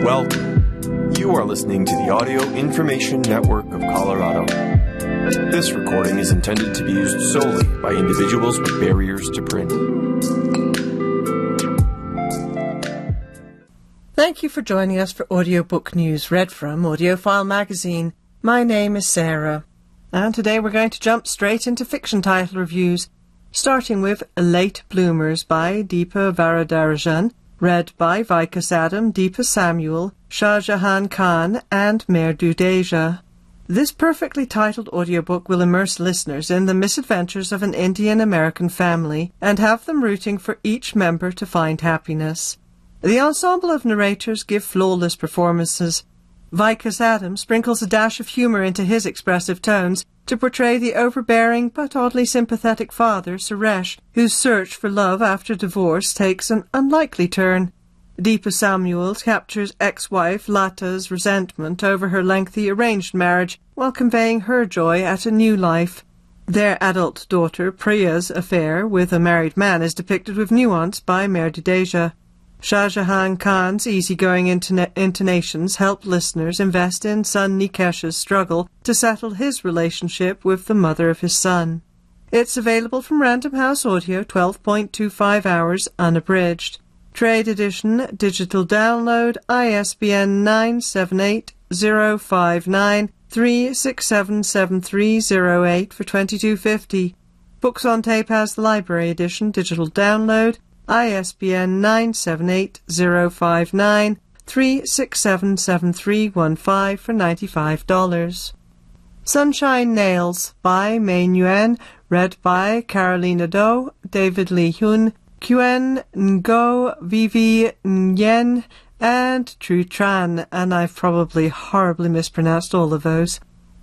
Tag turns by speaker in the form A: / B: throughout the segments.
A: Welcome. You are listening to the Audio Information Network of Colorado. This recording is intended to be used solely by individuals with barriers to print.
B: Thank you for joining us for audiobook news read from AudioFile Magazine. My name is Sarah, and today we're going to jump straight into fiction title reviews, starting with Late Bloomers by Deepa Varadarajan, read by Vikas Adam, Deepa Samuel, Shah Jahan Khan, and Mer Dudeja. This perfectly titled audiobook will immerse listeners in the misadventures of an Indian-American family and have them rooting for each member to find happiness. The ensemble of narrators give flawless performances. Vikas Adam sprinkles a dash of humor into his expressive tones to portray the overbearing but oddly sympathetic father, Suresh, whose search for love after divorce takes an unlikely turn. Deepa Samuel captures ex-wife Lata's resentment over her lengthy arranged marriage while conveying her joy at a new life. Their adult daughter Priya's affair with a married man is depicted with nuance by Mer Dudeja. Shah Jahan Khan's easygoing intonations help listeners invest in son Nikesh's struggle to settle his relationship with the mother of his son. It's available from Random House Audio, 12.25 hours, unabridged. Trade edition, digital download, ISBN 978-059-3677308 for $22.50. Books on Tape has the library edition, digital download, ISBN 978-059-3677315 for $95. Sunshine Nails by Mei Nguyen, read by Carolina Do, David Lee Hyun, Quen Ngo, Vivi Nguyen, and Tru Tran, and I've probably horribly mispronounced all of those.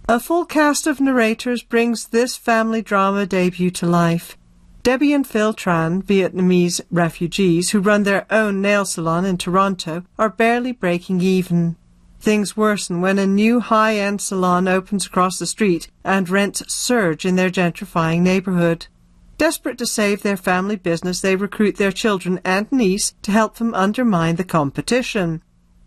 B: A full cast of narrators brings this family drama debut to life. Debbie and Phil Tran, Vietnamese refugees who run their own nail salon in Toronto, are barely breaking even. Things worsen when a new high-end salon opens across the street and rents surge in their gentrifying neighborhood. Desperate to save their family business, they recruit their children and niece to help them undermine the competition.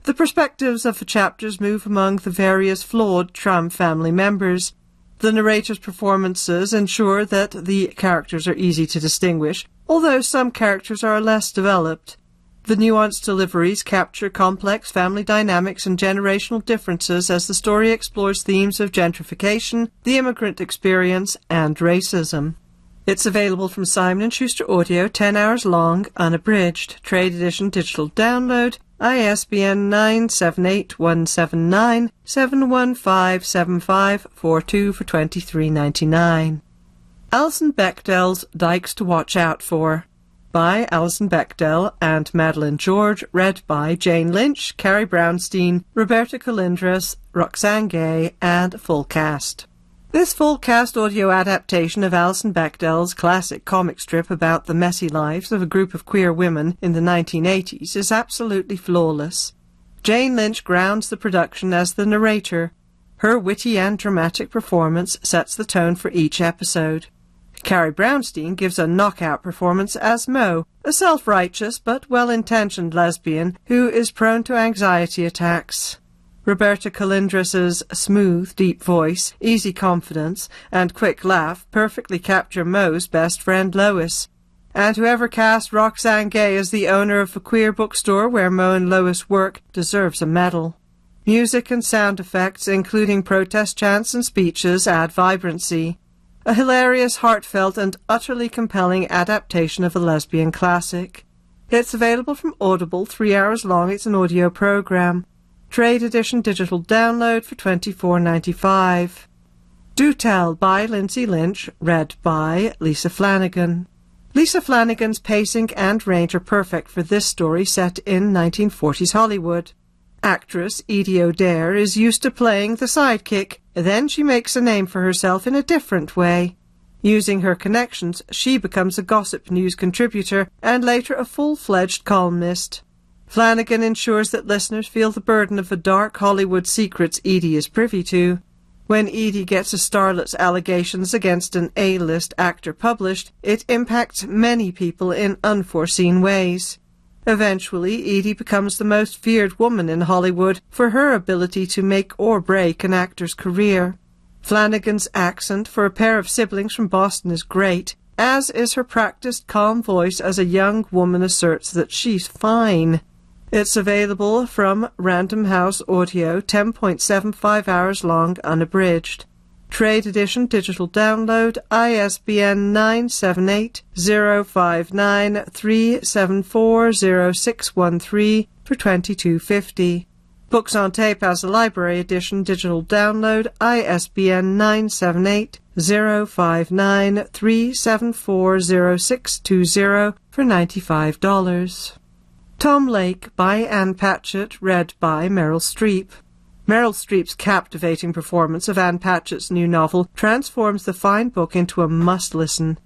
B: The perspectives of the chapters move among the various flawed Tran family members. The narrator's performances ensure that the characters are easy to distinguish, although some characters are less developed. The nuanced deliveries capture complex family dynamics and generational differences as the story explores themes of gentrification, the immigrant experience, and racism. It's available from Simon & Schuster Audio, 10 hours long, unabridged. Trade edition, digital download, ISBN 978-179-7157542 for $23.99. Alison Bechdel's Dykes to Watch Out For by Alison Bechdel and Madeline George, read by Jane Lynch, Carrie Brownstein, Roberta Colindres, Roxane Gay, and a full cast. This full-cast audio adaptation of Alison Bechdel's classic comic strip about the messy lives of a group of queer women in the 1980s is absolutely flawless. Jane Lynch grounds the production as the narrator. Her witty and dramatic performance sets the tone for each episode. Carrie Brownstein gives a knockout performance as Mo, a self-righteous but well-intentioned lesbian who is prone to anxiety attacks. Roberta Colindres' smooth, deep voice, easy confidence, and quick laugh perfectly capture Mo's best friend Lois. And whoever cast Roxane Gay as the owner of the queer bookstore where Mo and Lois work deserves a medal. Music and sound effects, including protest chants and speeches, add vibrancy. A hilarious, heartfelt, and utterly compelling adaptation of a lesbian classic. It's available from Audible, 3 hours long. It's an audio program. Trade edition, digital download for $24.95. Do Tell by Lindsay Lynch, read by Lisa Flanagan. Lisa Flanagan's pacing and range are perfect for this story set in 1940s Hollywood. Actress Edie O'Dare is used to playing the sidekick, then she makes a name for herself in a different way. Using her connections, she becomes a gossip news contributor and later a full-fledged columnist. Flanagan ensures that listeners feel the burden of the dark Hollywood secrets Edie is privy to. When Edie gets a starlet's allegations against an A-list actor published, it impacts many people in unforeseen ways. Eventually, Edie becomes the most feared woman in Hollywood for her ability to make or break an actor's career. Flanagan's accent for a pair of siblings from Boston is great, as is her practiced calm voice as a young woman asserts that she's fine. It's available from Random House Audio, 10.75 hours long, unabridged. Trade edition digital download, ISBN 978-059-374-0613 for $22.50. Books on Tape has the library edition digital download, ISBN 978-059-374-0620 for $95. Tom Lake by Anne Patchett, read by Meryl Streep. Meryl Streep's captivating performance of Anne Patchett's new novel transforms the fine book into a must-listen.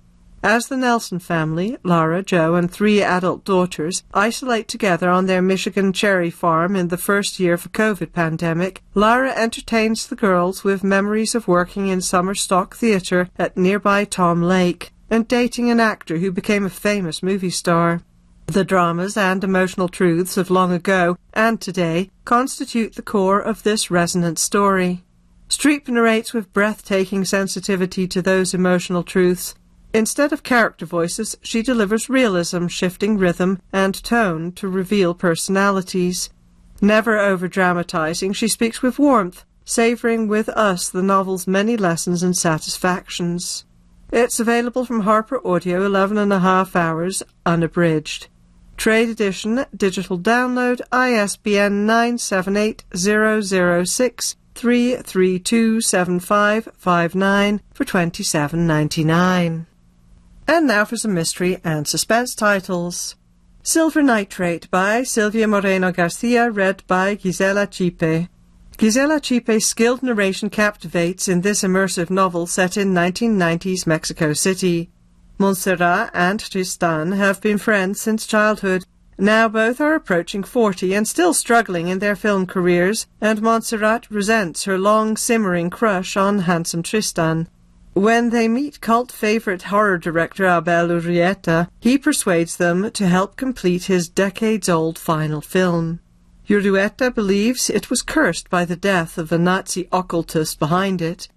B: As the Nelson family, Laura, Jo, and 3 adult daughters, isolate together on their Michigan cherry farm in the first year of the COVID pandemic, Laura entertains the girls with memories of working in summer stock theatre at nearby Tom Lake and dating an actor who became a famous movie star. The dramas and emotional truths of long ago and today constitute the core of this resonant story. Streep narrates with breathtaking sensitivity to those emotional truths. Instead of character voices, she delivers realism, shifting rhythm and tone to reveal personalities. Never over-dramatizing, she speaks with warmth, savoring with us the novel's many lessons and satisfactions. It's available from Harper Audio, 11.5 hours, unabridged. Trade edition, digital download, ISBN 978-006-3327559 for $27.99. And now for some mystery and suspense titles. Silver Nitrate by Silvia Moreno Garcia, read by Gisela Chipe. Gisela Chipe's skilled narration captivates in this immersive novel set in 1990s Mexico City. Montserrat and Tristan have been friends since childhood. Now both are approaching 40 and still struggling in their film careers, and Montserrat resents her long simmering crush on handsome Tristan. When they meet cult favorite horror director Abel Urrieta, he persuades them to help complete his decades-old final film. Urrieta believes it was cursed by the death of the Nazi occultist behind it.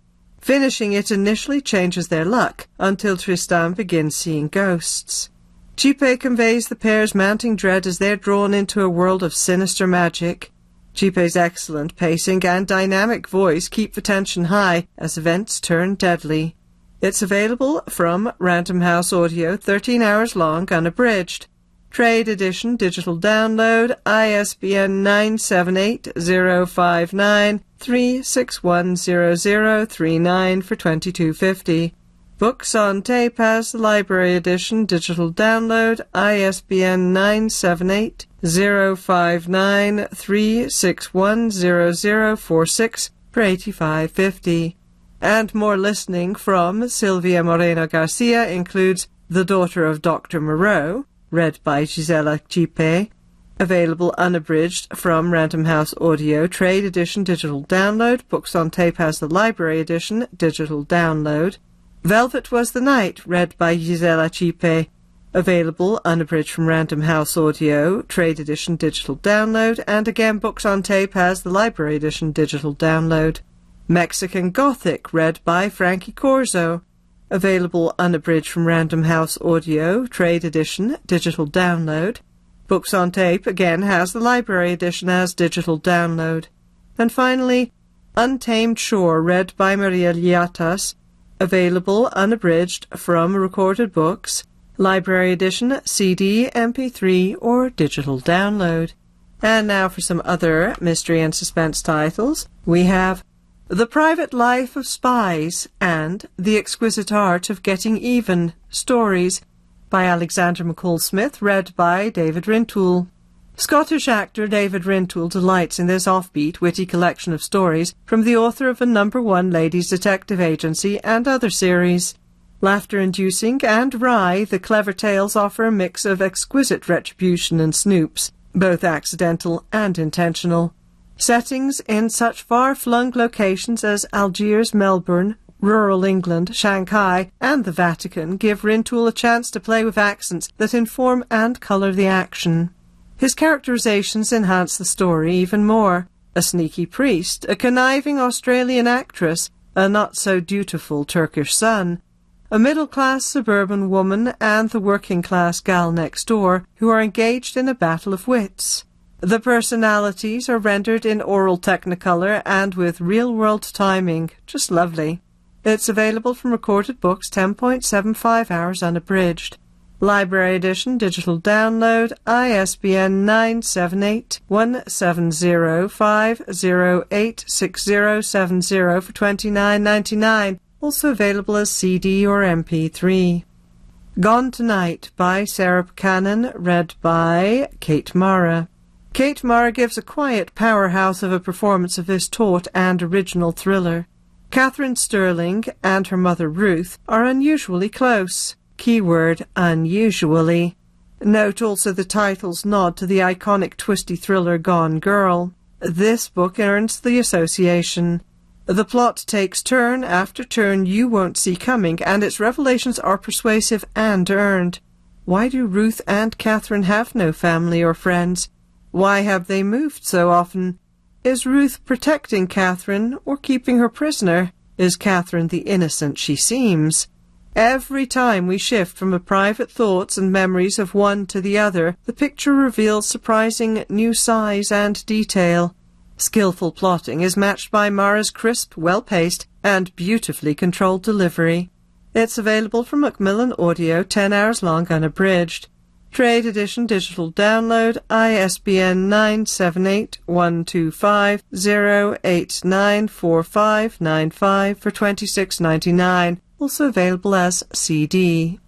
B: Finishing it initially changes their luck, until Tristan begins seeing ghosts. Chipe conveys the pair's mounting dread as they're drawn into a world of sinister magic. Chipe's excellent pacing and dynamic voice keep the tension high as events turn deadly. It's available from Random House Audio, 13 hours long, unabridged. Trade edition digital download, ISBN 978-059-3610039 for $22.50. Books on Tape has the library edition digital download, ISBN 978-059-3610046 for $85.50. And more listening from Silvia Moreno Garcia includes The Daughter of Dr. Moreau, read by Gisela Chipe, available unabridged from Random House Audio, Trade Edition Digital Download. Books on Tape has the Library Edition Digital Download. Velvet Was the Night, read by Gisela Chipe, available unabridged from Random House Audio, Trade Edition Digital Download, and again Books on Tape has the Library Edition Digital Download. Mexican Gothic, read by Frankie Corzo, available unabridged from Random House Audio, Trade Edition, Digital Download. Books on Tape again has the Library Edition as Digital Download. And finally, Untamed Shore, read by Maria Liatas, available unabridged from Recorded Books, Library Edition, CD, MP3, or Digital Download. And now for some other mystery and suspense titles. We have The Private Life of Spies and The Exquisite Art of Getting Even, Stories, by Alexander McCall Smith, read by David Rintoul. Scottish actor David Rintoul delights in this offbeat, witty collection of stories from the author of a #1 Ladies Detective Agency and other series. Laughter-inducing and wry, the clever tales offer a mix of exquisite retribution and snoops, both accidental and intentional. Settings in such far-flung locations as Algiers, Melbourne, rural England, Shanghai, and the Vatican give Rintoul a chance to play with accents that inform and colour the action. His characterizations enhance the story even more. A sneaky priest, a conniving Australian actress, a not-so-dutiful Turkish son, a middle-class suburban woman, and the working-class gal next door, who are engaged in a battle of wits. The personalities are rendered in oral technicolor and with real-world timing. Just lovely. It's available from Recorded Books, 10.75 hours unabridged. Library edition, digital download, ISBN 978-1705086070 for $29.99. Also available as CD or MP3. Gone Tonight by Sarah Buchanan, read by Kate Mara. Kate Mara gives a quiet powerhouse of a performance of this taut and original thriller. Catherine Sterling and her mother Ruth are unusually close. Keyword unusually. Note also the title's nod to the iconic twisty thriller Gone Girl. This book earns the association. The plot takes turn after turn you won't see coming, and its revelations are persuasive and earned. Why do Ruth and Catherine have no family or friends? Why have they moved so often? Is Ruth protecting Catherine or keeping her prisoner? Is Catherine the innocent she seems? Every time we shift from the private thoughts and memories of one to the other, the picture reveals surprising new size and detail. Skillful plotting is matched by Mara's crisp, well-paced, and beautifully controlled delivery. It's available from Macmillan Audio, 10 hours long unabridged. Trade edition, digital download, ISBN 978-125-0894595 for $26.99. Also available as CD.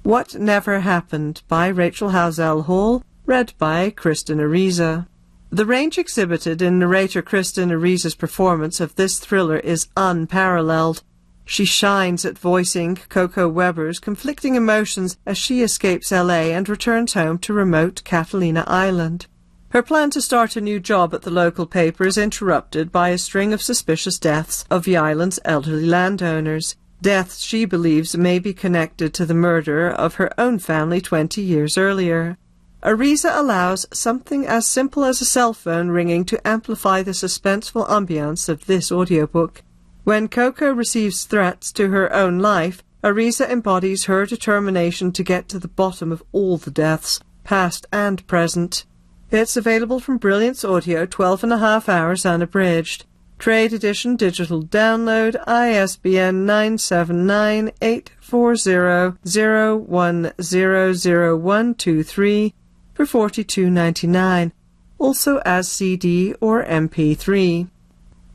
B: What Never Happened by Rachel Housel Hall, read by Kristen Ariza. The range exhibited in narrator Kristen Ariza's performance of this thriller is unparalleled. She shines at voicing Coco Weber's conflicting emotions as she escapes LA and returns home to remote Catalina Island. Her plan to start a new job at the local paper is interrupted by a string of suspicious deaths of the island's elderly landowners. Deaths she believes may be connected to the murder of her own family 20 years earlier. Ariza allows something as simple as a cell phone ringing to amplify the suspenseful ambience of this audiobook. When Coco receives threats to her own life, Ariza embodies her determination to get to the bottom of all the deaths, past and present. It's available from Brilliance Audio, 12.5 hours unabridged. Trade edition, digital download, ISBN 979-840-0100123 for $42.99, also as CD or MP3.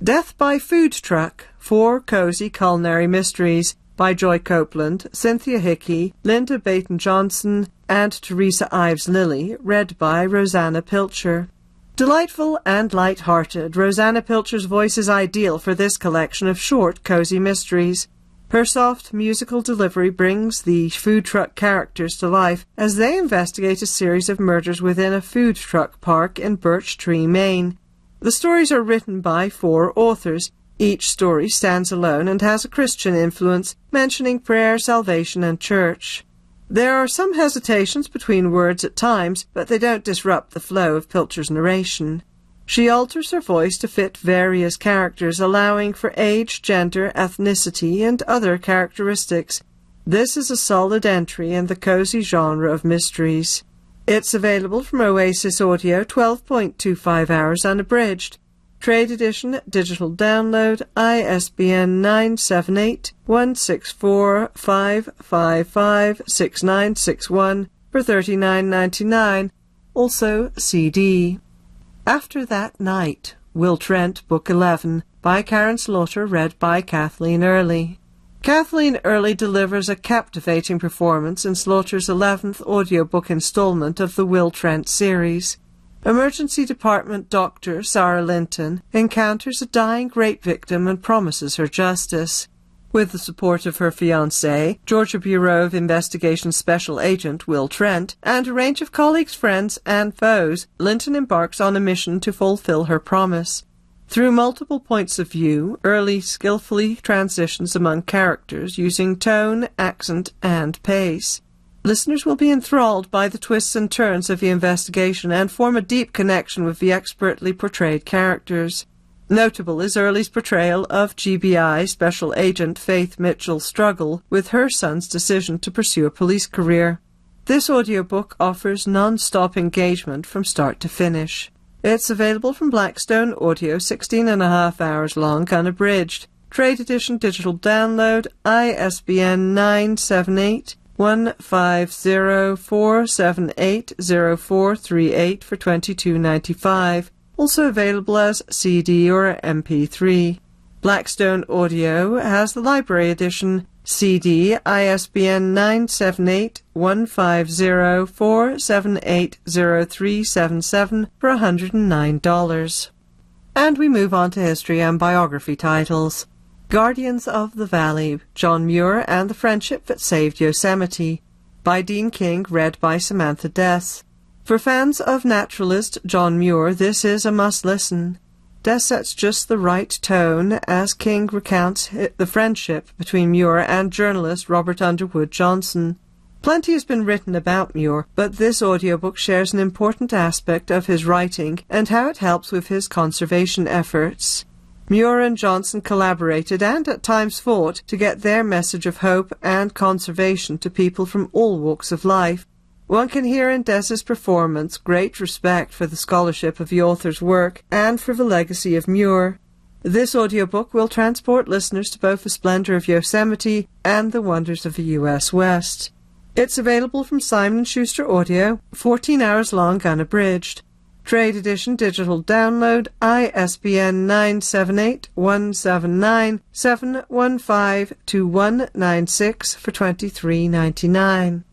B: Death by Food Truck, 4 Cozy Culinary Mysteries by Joy Copeland, Cynthia Hickey, Linda Baton-Johnson, and Teresa Ives-Lilly, read by Rosanna Pilcher. Delightful and light-hearted, Rosanna Pilcher's voice is ideal for this collection of short, cozy mysteries. Her soft musical delivery brings the food truck characters to life as they investigate a series of murders within a food truck park in Birch Tree, Maine. The stories are written by 4 authors. Each story stands alone and has a Christian influence, mentioning prayer, salvation, and church. There are some hesitations between words at times, but they don't disrupt the flow of Pilcher's narration. She alters her voice to fit various characters, allowing for age, gender, ethnicity, and other characteristics. This is a solid entry in the cozy genre of mysteries. It's available from Oasis Audio, 12.25 hours unabridged. Trade edition, digital download, ISBN 978-164-555-6961 for $39.99, also CD. After That Night, Will Trent, Book 11, by Karen Slaughter, read by Kathleen Early. Kathleen Early delivers a captivating performance in Slaughter's 11th audiobook installment of the Will Trent series. Emergency Department Doctor Sarah Linton encounters a dying rape victim and promises her justice. With the support of her fiancé, Georgia Bureau of Investigation Special Agent Will Trent, and a range of colleagues, friends, and foes, Linton embarks on a mission to fulfill her promise. Through multiple points of view, Early skillfully transitions among characters using tone, accent, and pace. Listeners will be enthralled by the twists and turns of the investigation and form a deep connection with the expertly portrayed characters. Notable is Early's portrayal of GBI Special Agent Faith Mitchell's struggle with her son's decision to pursue a police career. This audiobook offers non-stop engagement from start to finish. It's available from Blackstone Audio, 16.5 hours long, unabridged. Trade edition digital download, ISBN 978-150-478-0438 for $22.95. Also available as CD or MP3. Blackstone Audio has the library edition, CD, ISBN 978-150-478-0377 for $109. And we move on to history and biography titles. Guardians of the Valley, John Muir and the Friendship That Saved Yosemite, by Dean King, read by Samantha Dess. For fans of naturalist John Muir, this is a must-listen. Dess sets just the right tone as King recounts the friendship between Muir and journalist Robert Underwood Johnson. Plenty has been written about Muir, but this audiobook shares an important aspect of his writing and how it helps with his conservation efforts. Muir and Johnson collaborated and at times fought to get their message of hope and conservation to people from all walks of life. One can hear in Dess's performance great respect for the scholarship of the author's work and for the legacy of Muir. This audiobook will transport listeners to both the splendor of Yosemite and the wonders of the U.S. West. It's available from Simon & Schuster Audio, 14 hours long unabridged. Trade edition digital download, ISBN 978-179-715-2196 for $23.99.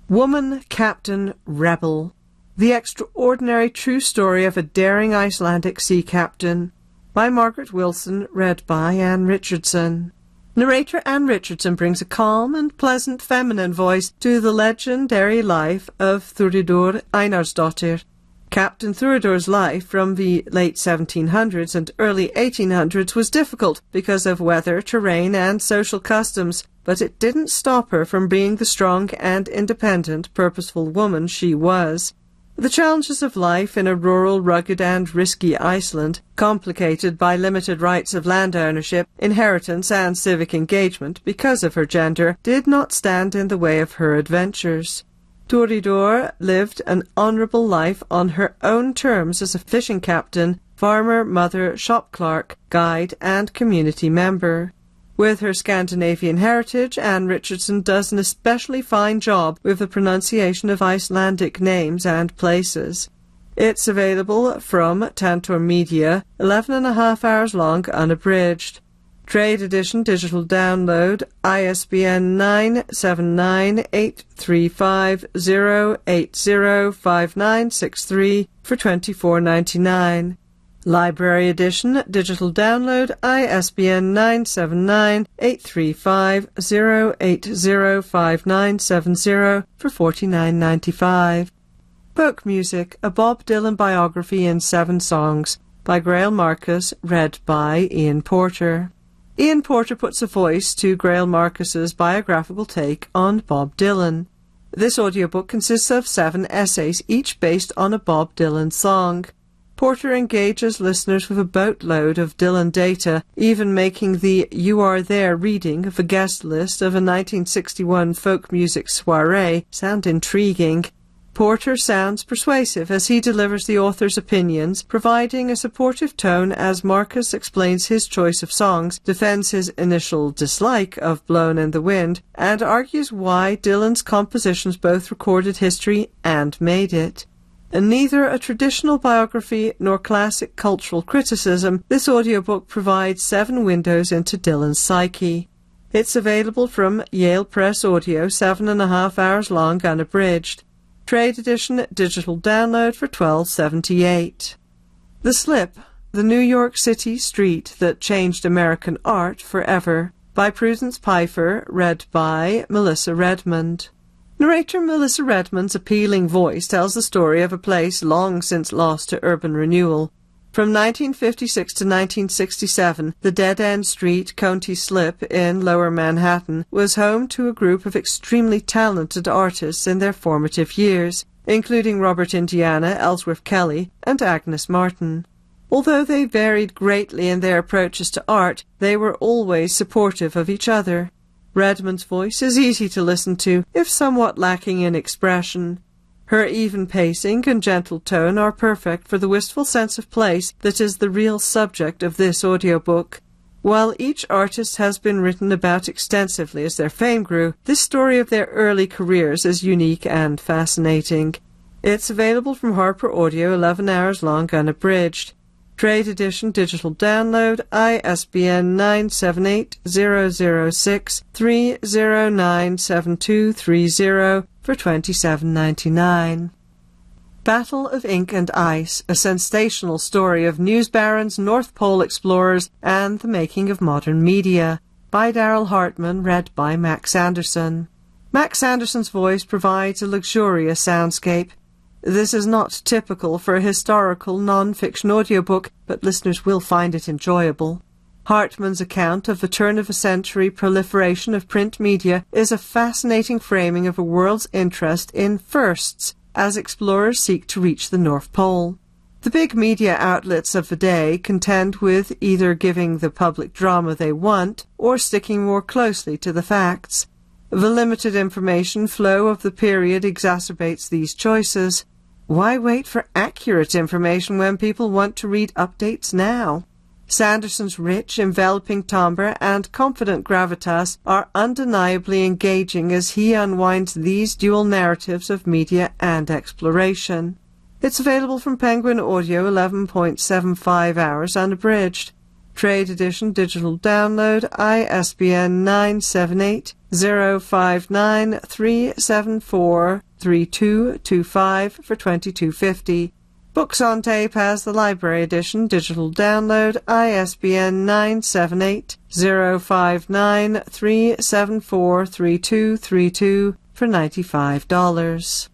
B: Woman, Captain, Rebel. The extraordinary true story of a daring Icelandic sea captain, by Margaret Wilson, read by Anne Richardson. Narrator Anne Richardson brings a calm and pleasant feminine voice to the legendary life of Þuríður Einarsdóttir. Captain Þuríður's life from the late 1700s and early 1800s was difficult because of weather, terrain, and social customs, but it didn't stop her from being the strong and independent, purposeful woman she was. The challenges of life in a rural, rugged, and risky Iceland, complicated by limited rights of land ownership, inheritance, and civic engagement because of her gender, did not stand in the way of her adventures. Þuríður lived an honourable life on her own terms as a fishing captain, farmer, mother, shop clerk, guide, and community member. With her Scandinavian heritage, Anne Richardson does an especially fine job with the pronunciation of Icelandic names and places. It's available from Tantor Media, 11.5 hours long, unabridged. Trade edition digital download, ISBN 979-835-0805963 for $24.99. Library edition digital download, ISBN 979-835-0805970 for $49.95. Folk Music, a Bob Dylan biography in 7 songs, by Grail Marcus, read by Ian Porter. Ian Porter puts a voice to Grail Marcus's biographical take on Bob Dylan. This audiobook consists of 7 essays, each based on a Bob Dylan song. Porter engages listeners with a boatload of Dylan data, even making the You Are There reading of a guest list of a 1961 folk music soiree sound intriguing. Porter sounds persuasive as he delivers the author's opinions, providing a supportive tone as Marcus explains his choice of songs, defends his initial dislike of Blown in the Wind, and argues why Dylan's compositions both recorded history and made it. Neither a traditional biography nor classic cultural criticism, this audiobook provides 7 windows into Dylan's psyche. It's available from Yale Press Audio, 7.5 hours long, unabridged. Trade edition digital download for $12.78. The Slip, the New York City Street That Changed American Art Forever, by Prudence Pfeiffer, read by Melissa Redmond. Narrator Melissa Redmond's appealing voice tells the story of a place long since lost to urban renewal. From 1956 to 1967, the dead-end street County Slip in Lower Manhattan was home to a group of extremely talented artists in their formative years, including Robert Indiana, Ellsworth Kelly, and Agnes Martin. Although they varied greatly in their approaches to art, they were always supportive of each other. Redmond's voice is easy to listen to, if somewhat lacking in expression. Her even pacing and gentle tone are perfect for the wistful sense of place that is the real subject of this audiobook. While each artist has been written about extensively as their fame grew, this story of their early careers is unique and fascinating. It's available from Harper Audio, 11 hours long, unabridged. Trade edition digital download, ISBN 978-006-3097230 for $27.99. Battle of Ink and Ice, a sensational story of news barons, North Pole explorers, and the making of modern media, by Darrell Hartman, read by Max Anderson. Max Anderson's voice provides a luxurious soundscape. This is not typical for a historical non-fiction audiobook, but listeners will find it enjoyable. Hartman's account of the turn-of-a-century proliferation of print media is a fascinating framing of a world's interest in firsts as explorers seek to reach the North Pole. The big media outlets of the day contend with either giving the public drama they want or sticking more closely to the facts. The limited information flow of the period exacerbates these choices. Why wait for accurate information when people want to read updates now? Sanderson's rich, enveloping timbre and confident gravitas are undeniably engaging as he unwinds these dual narratives of media and exploration. It's available from Penguin Audio, 11.75 hours unabridged. Trade edition digital download, ISBN 978-059-374-3225 for $22.50. Books on Tape has the library edition digital download, ISBN 978-059-374-3232 for $95.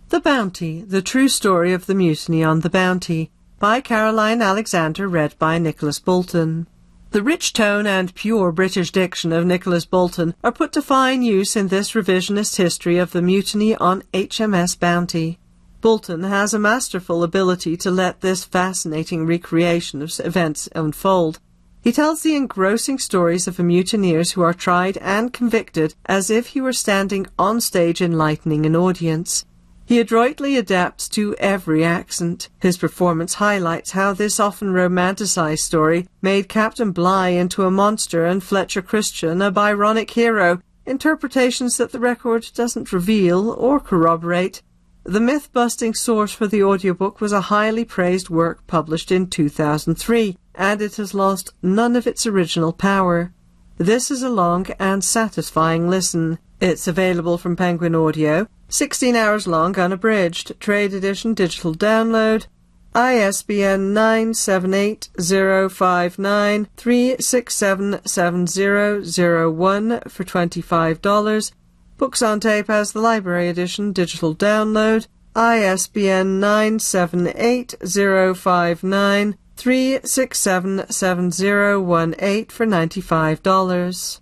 B: The Bounty, The True Story of the Mutiny on the Bounty, by Caroline Alexander, read by Nicholas Bolton. The rich tone and pure British diction of Nicholas Bolton are put to fine use in this revisionist history of the mutiny on HMS Bounty. Bolton has a masterful ability to let this fascinating recreation of events unfold. He tells the engrossing stories of the mutineers who are tried and convicted as if he were standing on stage enlightening an audience. He adroitly adapts to every accent. His performance highlights how this often romanticized story made Captain Bligh into a monster and Fletcher Christian a Byronic hero, interpretations that the record doesn't reveal or corroborate. The myth-busting source for the audiobook was a highly praised work published in 2003, and it has lost none of its original power. This is a long and satisfying listen. It's available from Penguin Audio, 16 hours long unabridged, trade edition digital download, ISBN 978-059-3677001 for $25. Books on Tape has the library edition digital download, ISBN 978-059-3677018 for $95.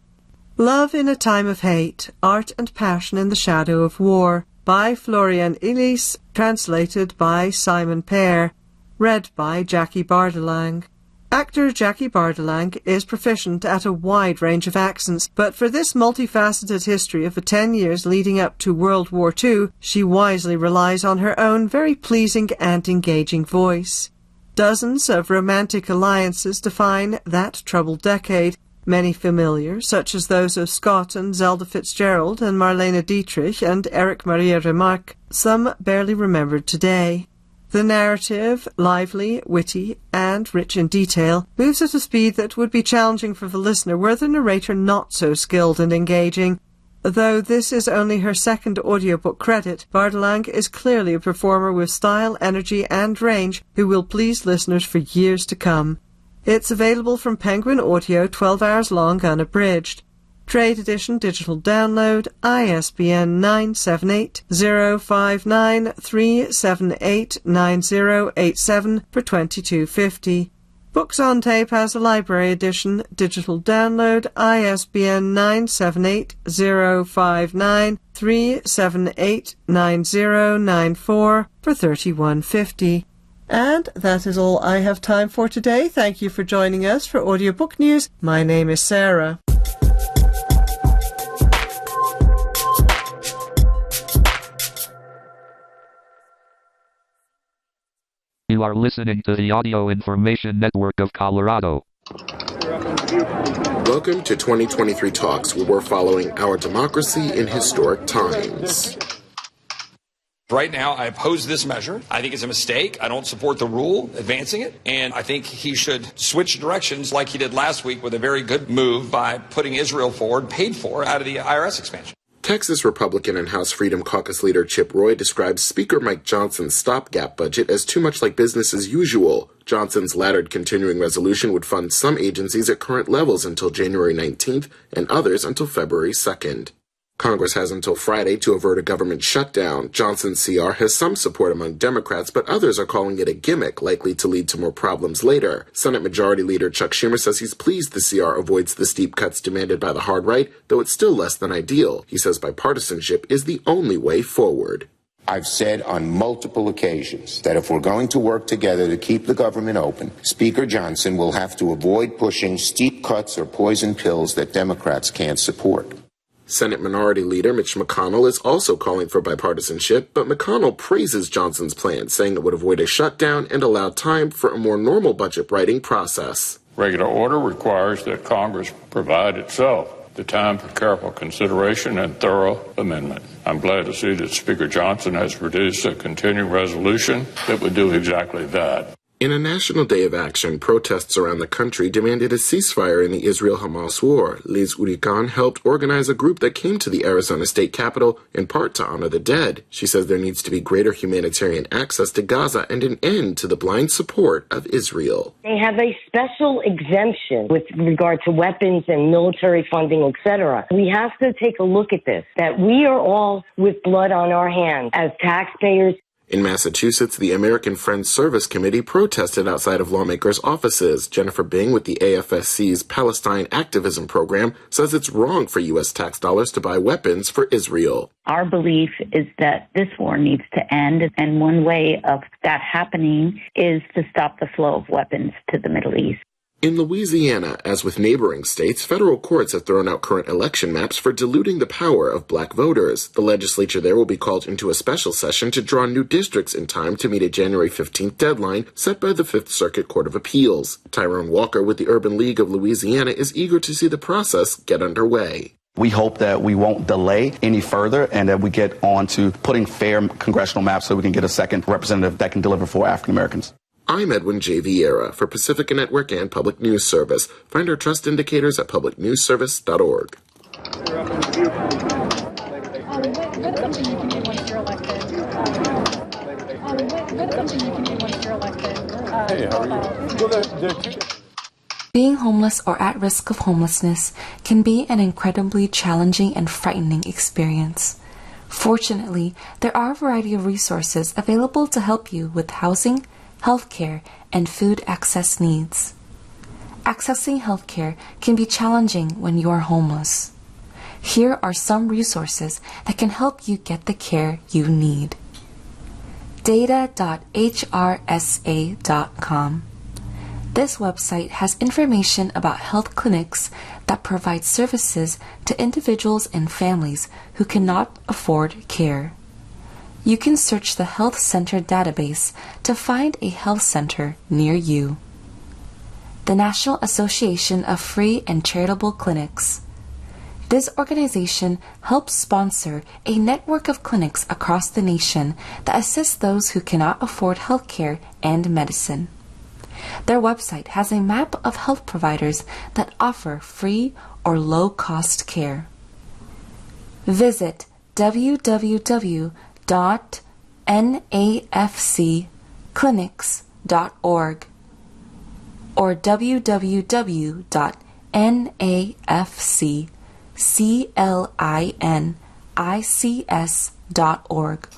B: Love in a Time of Hate, Art and Passion in the Shadow of War, by Florian Illies, translated by Simon Pear, read by Jackie Bardelang. Actor Jackie Bardelang is proficient at a wide range of accents, but for this multifaceted history of the 10 years leading up to World War II, she wisely relies on her own very pleasing and engaging voice. Dozens of romantic alliances define that troubled decade, many familiar, such as those of Scott and Zelda Fitzgerald and Marlene Dietrich and Erich Maria Remarque, some barely remembered today. The narrative, lively, witty, and rich in detail, moves at a speed that would be challenging for the listener were the narrator not so skilled and engaging. Though this is only her second audiobook credit, Bardelang is clearly a performer with style, energy, and range who will please listeners for years to come. It's available from Penguin Audio, 12 hours long, unabridged. Trade Edition Digital Download, ISBN 978-059-378-9087 for $22.50. Books on Tape has a Library Edition Digital Download, ISBN 978-059-378-9094 for $31.50. And that is all I have time for today. Thank you for joining us for Audiobook News. My name is Sarah.
C: You are listening to the Audio Information Network of Colorado.
D: Welcome to 2023 Talks, where we're following our democracy in historic times.
E: Right now, I oppose this measure. I think it's a mistake. I don't support the rule advancing it. And I think he should switch directions like he did last week with a very good move by putting Israel forward, paid for, out of the IRS expansion.
D: Texas Republican and House Freedom Caucus leader Chip Roy describes Speaker Mike Johnson's stopgap budget as too much like business as usual. Johnson's laddered continuing resolution would fund some agencies at current levels until January 19th and others until February 2nd. Congress has until Friday to avert a government shutdown. Johnson's CR has some support among Democrats, but others are calling it a gimmick likely to lead to more problems later. Senate Majority Leader Chuck Schumer says he's pleased the CR avoids the steep cuts demanded by the hard right, though it's still less than ideal. He says bipartisanship is the only way forward.
F: I've said on multiple occasions that if we're going to work together to keep the government open, Speaker Johnson will have to avoid pushing steep cuts or poison pills that Democrats can't support.
D: Senate Minority Leader Mitch McConnell is also calling for bipartisanship, but McConnell praises Johnson's plan, saying it would avoid a shutdown and allow time for a more normal budget writing process.
G: Regular order requires that Congress provide itself the time for careful consideration and thorough amendment. I'm glad to see that Speaker Johnson has produced a continuing resolution that would do exactly that.
D: In a national day of action, protests around the country demanded a ceasefire in the Israel-Hamas war. Liz Urikan helped organize a group that came to the Arizona state capitol in part to honor the dead. She says there needs to be greater humanitarian access to Gaza and an end to the blind support of Israel.
H: They have a special exemption with regard to weapons and military funding, etc. We have to take a look at this, that we are all with blood on our hands as taxpayers.
D: In Massachusetts, the American Friends Service Committee protested outside of lawmakers' offices. Jennifer Bing with the AFSC's Palestine Activism Program says it's wrong for U.S. tax dollars to buy weapons for Israel.
I: Our belief is that this war needs to end, and one way of that happening is to stop the flow of weapons to the Middle East.
D: In Louisiana, as with neighboring states, federal courts have thrown out current election maps for diluting the power of black voters. The legislature there will be called into a special session to draw new districts in time to meet a January 15th deadline set by the Fifth Circuit Court of Appeals. Tyrone Walker with the Urban League of Louisiana is eager to see the process get underway.
J: We hope that we won't delay any further and that we get on to putting fair congressional maps so we can get a second representative that can deliver for African Americans.
D: I'm Edwin J. Vieira for Pacifica Network and Public News Service. Find our trust indicators at publicnewsservice.org.
K: Being homeless or at risk of homelessness can be an incredibly challenging and frightening experience. Fortunately, there are a variety of resources available to help you with housing, healthcare, and food access needs. Accessing healthcare can be challenging when you are homeless. Here are some resources that can help you get the care you need. Data.hrsa.com. This website has information about health clinics that provide services to individuals and families who cannot afford care. You can search the Health Center database to find a health center near you. The National Association of Free and Charitable Clinics. This organization helps sponsor a network of clinics across the nation that assist those who cannot afford health care and medicine. Their website has a map of health providers that offer free or low-cost care. Visit www.nafcclinics.org or www.nafcclinics.org. clinics.org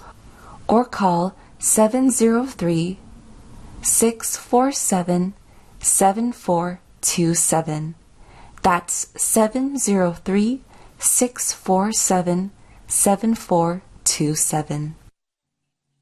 K: or call 703-647-7427. That's 703-647-7427.